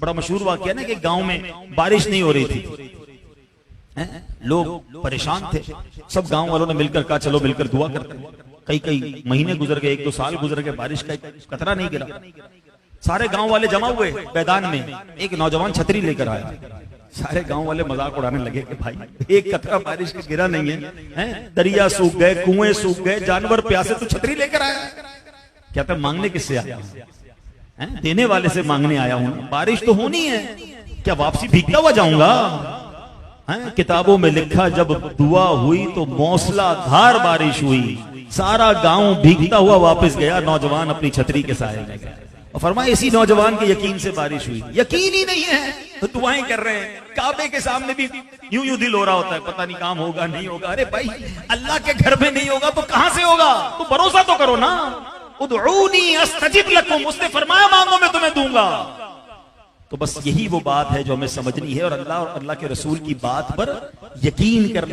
बड़ा मशहूर वाकया ना कि गांव में बारिश नहीं हो रही थी, लोग परेशान थे, सब गांव वालों ने मिलकर कहा चलो मिलकर दुआ करते हैं। कई कई महीने गुजर गए, 1-2 साल गुजर गए, बारिश का कतरा नहीं गिरा। सारे गांव वाले जमा हुए मैदान में, एक नौजवान छतरी लेकर आया। सारे गांव वाले मजाक उड़ाने लगे कि भाई एक कतरा बारिश का गिरा नहीं है, दरिया सूख गए, कुएं सूख गए, जानवर प्यासे, तो छतरी लेकर आया। क्या था, मांगने किससे आया? देने वाले से मांगने आया हूं। बारिश तो होनी है, क्या वापसी भीगता हुआ जाऊंगा? किताबों में लिखा जब दुआ हुई तो मौसलाधार बारिश हुई, सारा गांव भीगता हुआ वापस गया, नौजवान अपनी छतरी के साए में गया। और फरमाया इसी नौजवान के यकीन से बारिश हुई। यकीन ही नहीं है तो दुआएं कर रहे हैं, काबे के सामने भी यूं यूं दिल हो रहा होता है, पता नहीं काम होगा नहीं होगा। अरे भाई अल्लाह के घर में नहीं होगा तो कहां से होगा? तो भरोसा तो करो ना। उदऊनी अस्तजिब लकुम, उसने फरमाया मांगो मैं तुम्हें दूंगा। तो बस यही वो बात है जो हमें समझनी है और अल्लाह के रसूल की बात पर यकीन करना।